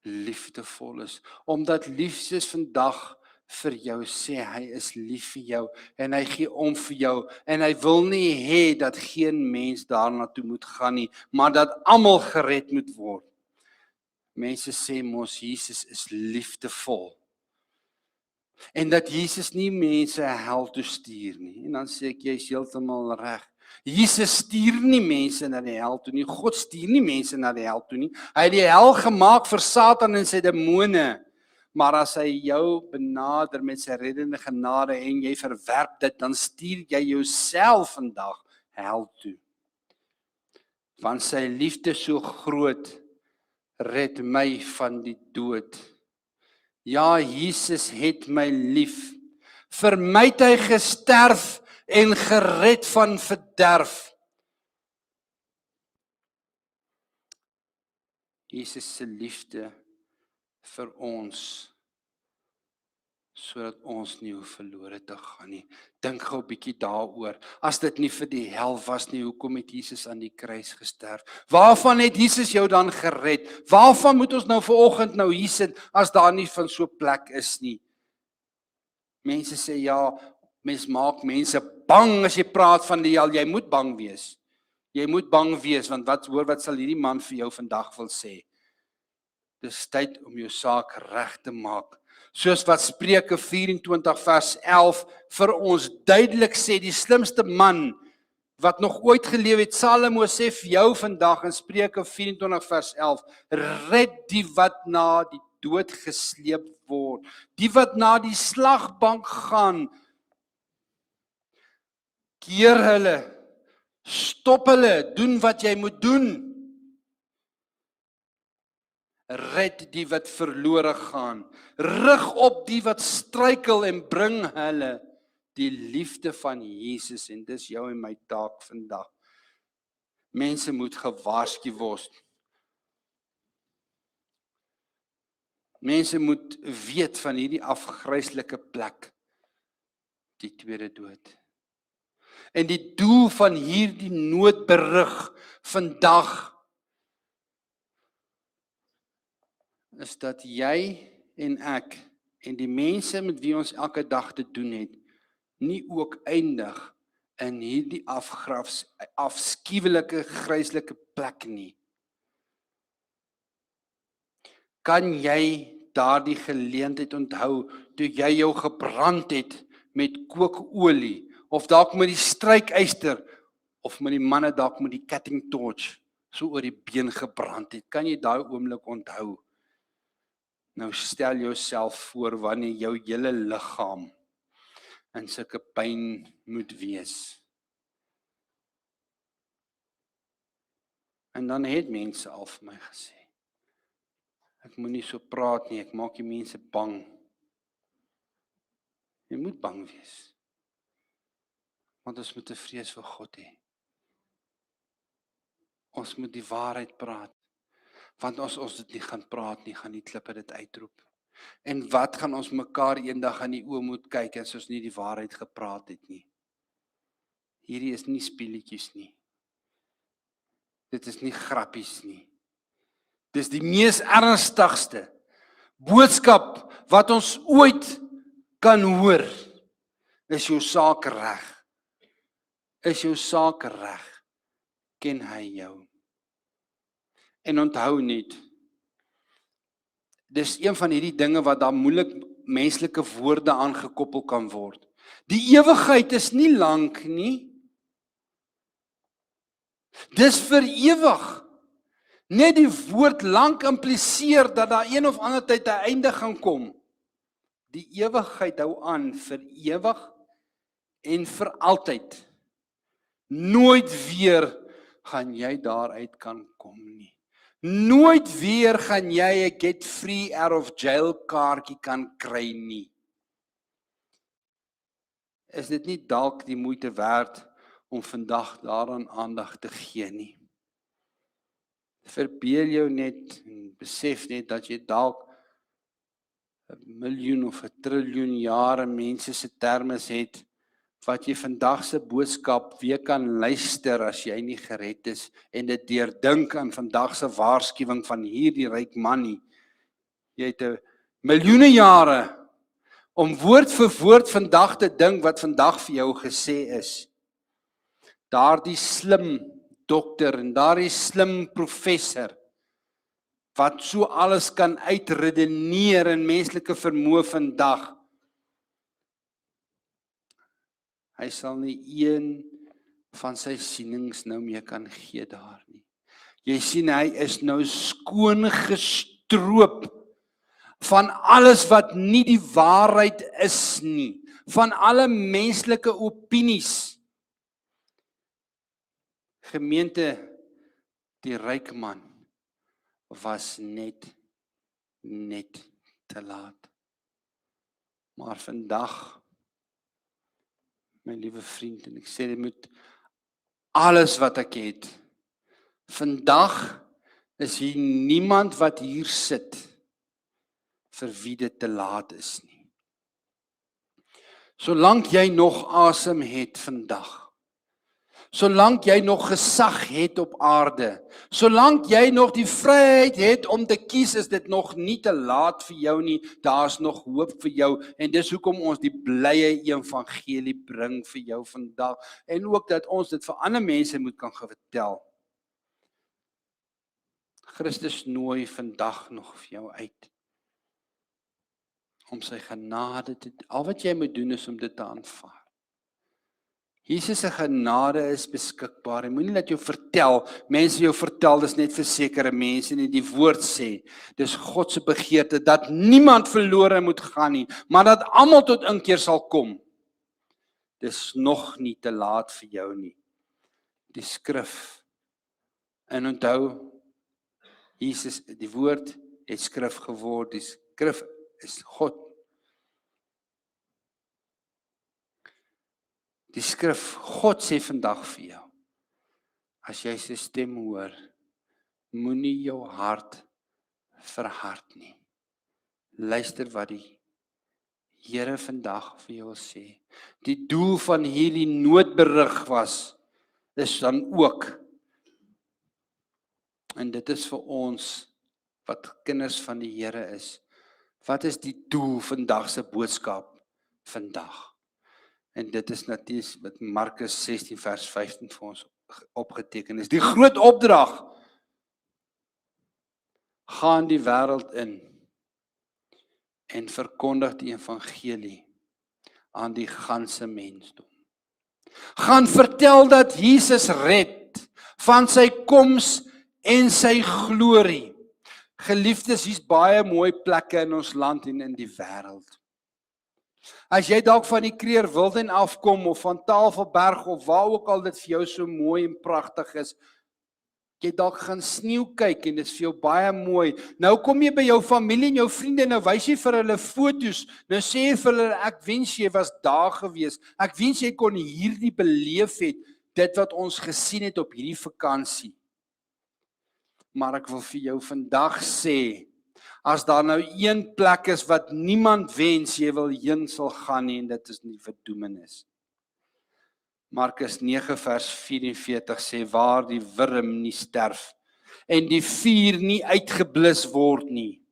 liefdevol is. Omdat Jesus vandag vir jou sê, hy is lief vir jou en hy gee om vir jou en hy wil nie hê dat geen mens daarna toe moet gaan nie, maar dat almal gered moet word. Mense sê mos Jesus is liefdevol en dat Jesus nie mense hel toe stuur nie. En dan sê ek, jy is heeltemal reg. Jesus stuur nie mense na die hel toe nie. God stuur nie mense na die hel toe nie. Hy het die hel gemaak vir Satan en sy demone. Maar as hy jou benader met sy reddende genade en jy verwerp dit, dan stuur jy jouself vandag hel toe. Want sy liefde so groot, red my van die dood. Ja, Jesus het my lief. Vir my het hy gesterf en gered van verderf. Jesus se liefde vir ons, sodat ons nie hoef verlore te gaan nie. Dink gou 'n bietjie daaroor. As dit nie vir die hel was nie, hoekom het Jesus aan die kruis gesterf? Waarvan het Jesus jou dan gered? Waarvan moet ons nou vanoggend nou hier sit, as daar nie van so 'n plek is nie? Mense sê ja, mens maak mense bang as jy praat van die hel. Jy moet bang wees. Jy moet bang wees, want wat sal hierdie man vir jou vandag wil sê? Dis tyd om jou saak reg te maak. Soos wat Spreuke 24 vers 11 vir ons duidelik sê, die slimste man wat nog ooit geleef het, Salomo sê vir jou vandag in Spreuke 24 vers 11, red die wat na die dood gesleep word, die wat na die slagbank gaan, keer hulle, stop hulle, doen wat jy moet doen. Red die wat verlore gaan, rig op die wat struikel en bring hulle die liefde van Jesus, en dis jou en my taak vandag. Mense moet gewaarsku word. Mense moet weet van hierdie afgryslike plek, die tweede dood. En die doel van hierdie noodberig vandag is dat jy en ek en die mense met wie ons elke dag te doen het, nie ook eindig in hierdie afskuwelike, gryslike plek nie. Kan jy daardie geleentheid onthou toe jy jou gebrand het met kookolie of dalk met die strykyster of met die manne dalk met die cutting torch so oor die been gebrand het? Kan jy daai oomblik onthou? Nou stel jouself voor wanneer jou hele liggaam in sulke pyn moet wees. En dan het mense al vir my gesê, ek moenie so praat nie, ek maak die mense bang. Jy moet bang wees. Want ons moet 'n vrees vir God hê. Ons moet die waarheid praat. Want as ons dit nie gaan praat nie, gaan die klippe dit uitroep. En wat gaan ons mekaar eendag in die oë moet kyk as ons nie die waarheid gepraat het nie? Hierdie is nie speletjies nie. Dit is nie grappies nie. Dis die mees ernstigste boodskap wat ons ooit kan hoor. Is jou saak reg? Is jou saak reg? Ken hy jou? En onthou net, dis een van hierdie dinge wat daar moeilik menslike woorde aangekoppel kan word. Die ewigheid is nie lank nie. Dis vir ewig. Net die woord lank impliseer dat daar een of ander tyd 'n einde gaan kom. Die ewigheid hou aan vir ewig en vir altyd. Nooit weer gaan jy daaruit kan kom nie. Nooit weer gaan jy 'n get free out of jail kaartjie kan kry nie. Is dit nie dalk die moeite werd om vandag daaraan aandag te gee nie? Verbeel jou net en besef net dat jy dalk 'n miljoen of 'n triljoen jare mense se termes het wat jy vandag se boodskap weer kan luister as jy nie gered is en dit deurdink aan vandag se waarskuwing van hierdie ryk man nie. Jy het 'n miljoene jare om woord vir woord vandag te dink wat vandag vir jou gesê is. Daardie slim dokter en daardie slim professor wat so alles kan uitredeneer in menslike vermoë vandag. Hy sal nie een van sy sienings nou meer kan gee daar nie. Jy sien, hy is nou skoon gestroop van alles wat nie die waarheid is nie, van alle menslike opinies. Gemeente, die ryk man was net te laat. Maar vandag, my liewe vriend, en ek sê dit met alles wat ek het, vandag is hier niemand wat hier sit vir wie dit te laat is nie. Solank jy nog asem het vandag, solank jy nog gesag het op aarde, solank jy nog die vryheid het om te kies, is dit nog nie te laat vir jou nie, daar's nog hoop vir jou, en dis hoekom ons die blye evangelie bring vir jou vandag, en ook dat ons dit vir ander mense moet kan vertel. Christus nooi vandag nog vir jou uit, om sy genade te doen. Al wat jy moet doen is om dit te aanvaar. Jesus se genade is beskikbaar. En moenie dat jou vertel, mense jou vertel, dis net vir sekere mense nie. Die woord sê, dis God se begeerte dat niemand verlore moet gaan nie, maar dat almal tot inkeer sal kom. Dis nog nie te laat vir jou nie. Die skrif. En onthou, Jesus, die woord het skrif geword. Die skrif is God. Die skrif, God sê vandag vir jou, as jy sy stem hoor, moenie jou hart verhard nie. Luister wat die Here, vandag vir jou wil sê, die doel van hierdie noodberig is dan ook, en dit is vir ons, wat kinders van die Here is, wat is die doel vandag se boodskap vandag? En dit is natuurlik wat Markus 16 vers 15 vir ons opgeteken is. Die groot opdrag, gaan die wêreld in en verkondig die evangelie aan die ganse mensdom. Gaan vertel dat Jesus red van sy koms en sy glorie. Geliefdes, hier's baie mooi plekke in ons land en in die wêreld. As jy dalk van die Kreerwilden afkom of van Tafelberg of waar ook al dit vir jou so mooi en pragtig is, jy dalk gaan sneeu kyk en dit is vir jou baie mooi. Nou kom jy by jou familie en jou vriende, nou wys jy vir hulle foto's, nou sê jy vir hulle, ek wens jy was daar gewees, ek wens jy kon hierdie beleef het, dit wat ons gesien het op hierdie vakansie. Maar ek wil vir jou vandag sê, as daar nou een plek is wat niemand wens jy wil heen sal gaan nie, en dit is nie verdoemenis. Markus 9 vers 44 sê, waar die wurm nie sterf en die vuur nie uitgeblus word nie.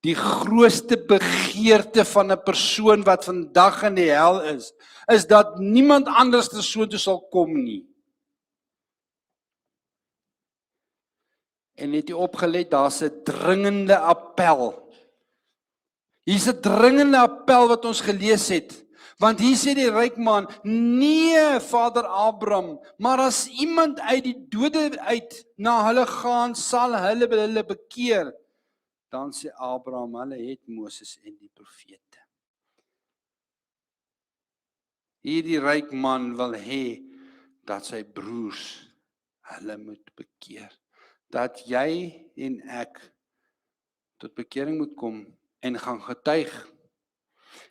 Die grootste begeerte van 'n persoon wat vandag in die hel is dat niemand anders soontoe sal kom nie. En het jy opgelet, daar's 'n dringende appel. Hier's 'n dringende appel wat ons gelees het. Want hier sê die ryk man, nee, Vader Abraham, maar as iemand uit die dode uit na hulle gaan, sal hulle bekeer. Dan sê Abraham, hulle het Moses en die profete. Hierdie ryk man wil hê dat sy broers hulle moet bekeer. Dat jy en ek tot bekering moet kom en gaan getuig.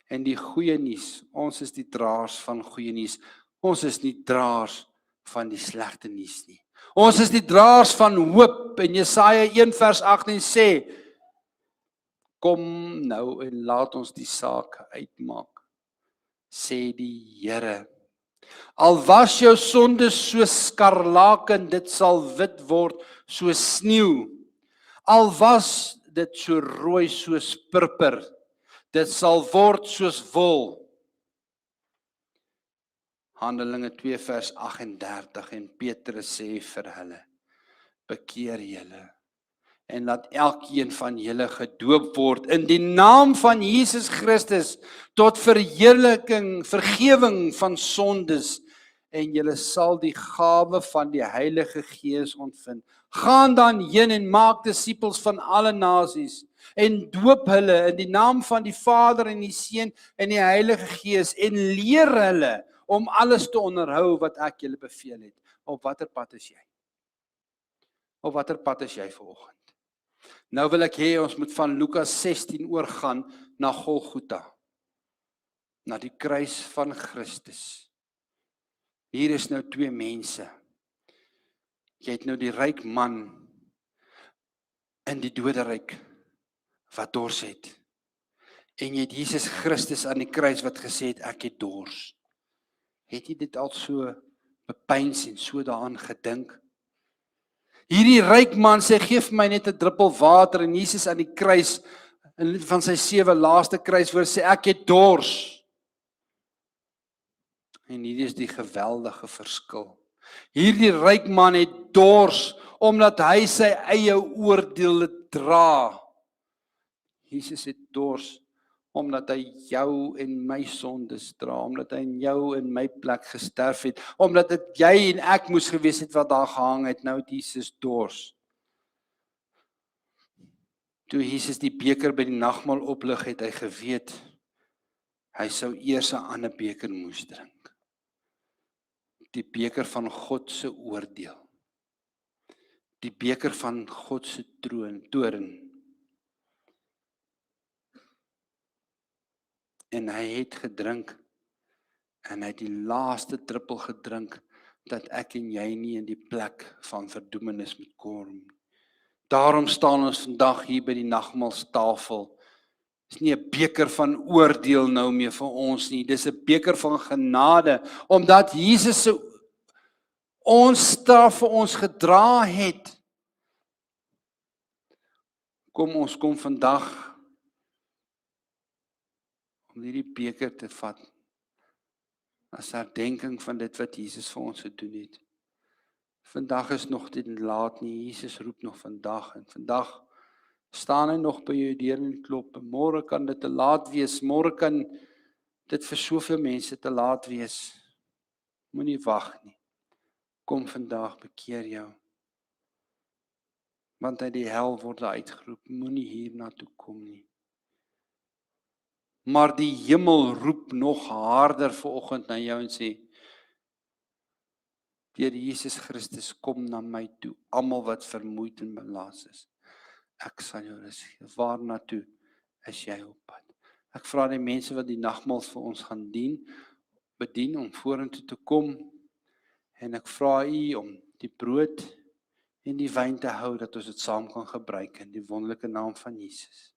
En die goeie nuus, ons is die draers van goeie nuus. Ons is nie draers van die slegte nuus nie. Ons is die draers van hoop. En Jesaja 1 vers 18 sê, kom nou en laat ons die saak uitmaak, sê die Here. Al was jou sonde so skarlaken, dit sal wit word so sneeu. Al was dit so rooi soos purper, dit sal word soos wol. Handelinge 2 vers 38 en Petrus sê vir hulle, bekeer julle en laat elkeen van julle gedoop word in die naam van Jesus Christus tot vergewing van sondes en julle sal die gawe van die Heilige Gees ontvang. Gaan dan heen en maak disippels van alle nasies en doop hulle in die naam van die Vader en die Seun en die Heilige Gees en leer hulle om alles te onderhou wat ek julle beveel het. Op watter pad is jy? Op watter pad is jy vanoggend? Nou wil ek hê ons moet van Lukas 16 oorgaan na Golgotha, na die kruis van Christus. Hier is nou twee mense. Jy het nou die ryk man in die doderyk wat dors het. En jy het Jesus Christus aan die kruis wat gesê het, ek het dors. Het jy dit al so bepeins en so daaraan gedink? Hierdie ryk man sê, geef my net 'n druppel water, en Jesus aan die kruis, van sy 7 laaste kruiswoord sê, ek het dors. En hierdie is die geweldige verskil. Hierdie ryk man het dors, omdat hy sy eie oordeele dra. Jesus het dors, omdat hy jou en my sondes dra, omdat hy in jou en my plek gesterf het, omdat dit jy en ek moes gewees het wat daar gehang het, nou het Jesus dors. Toe Jesus die beker by die nagmaal oplig het, hy geweet, hy sou eers 'n ander beker moes drink. Die beker van God se oordeel. Die beker van God se toorn. En hy het gedrink, en hy het die laaste druppel gedrink, dat ek en jy nie in die plek van verdoemenis moet kom. Daarom staan ons vandag hier by die nagmaalstafel, Dis nie 'n beker van oordeel nou meer vir ons nie. Dis 'n beker van genade, omdat Jesus se ons straf vir ons gedra het. Kom vandag om hierdie beker te vat as herdenking van dit wat Jesus vir ons gedoen het. Vandag is nog nie laat nie. Jesus roep nog vandag en vandag staan hy nog by jou deur en klop. En môre kan dit te laat wees. Môre kan dit vir soveel mense te laat wees. Moenie wag nie. Kom vandag, bekeer jou. Want uit die hel word hy uitgeroep. Moenie hier na toe kom nie. Maar die hemel roep nog harder vanoggend na jou en sê, deur Jesus Christus, kom na my toe, almal wat vermoeid en belas is. Ek sal jou rus gee. Waarna toe is jy op pad? Ek vra die mense wat die nagmaal vir ons gaan bedien om vorentoe te kom, en ek vra u om die brood en die wyn te hou, dat ons dit saam kan gebruik in die wonderlike naam van Jesus.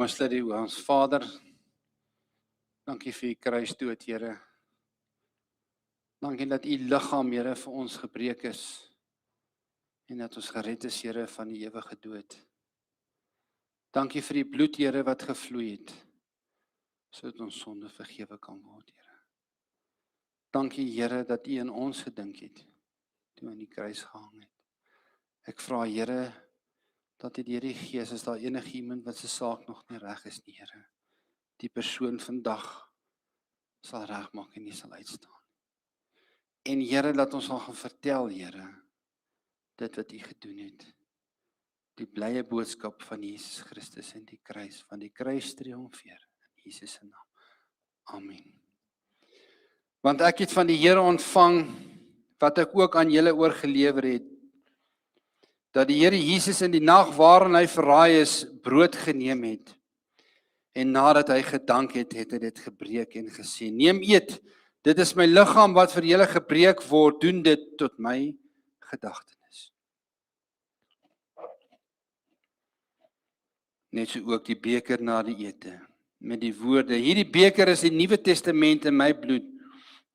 Kom ons sluit die oë. Ons Vader, dankie vir u kruisdood, Here. Dankie dat u liggaam, Here, vir ons gebreek is en dat ons gered is, Here, van die ewige dood. Dankie vir die bloed, Here, wat gevloei het, sodat ons sonde vergewe kan word, Here. Dankie, Here, dat u aan ons gedink het, toe aan die kruis gehang het. Ek vra, Here, dat u deur die Gees, as daar enige iemand wat sy saak nog nie reg is nie, Here, die persoon vandag sal regmaak en nie sal uitstaan. En Here, dat ons sal gaan vertel, Here, dit wat u gedoen het. Die blye boodskap van Jesus Christus en die kruis, van die kruis triomfeer, in Jesus se naam. Amen. Want ek het van die Here ontvang, wat ek ook aan julle oorgelewer het, dat die Here Jesus in die nag waarin hy verraai is, brood geneem het. En nadat hy gedank het, het hy dit gebreek en gesê, neem eet, dit is my liggaam wat vir julle gebreek word, doen dit tot my gedagtenis. Net so ook die beker na die ete, met die woorde, hierdie beker is die Nuwe Testament in my bloed,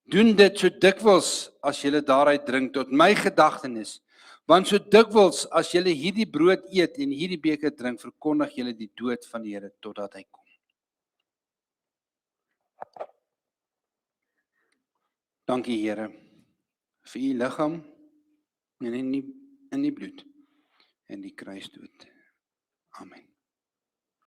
doen dit so dikwels as julle daaruit drink tot my gedagtenis, want so dikwels as julle hierdie brood eet en hierdie beker drink, verkondig julle die dood van die Here totdat hy kom. Dankie Here vir u liggaam en in die bloed en die kruisdood. Amen.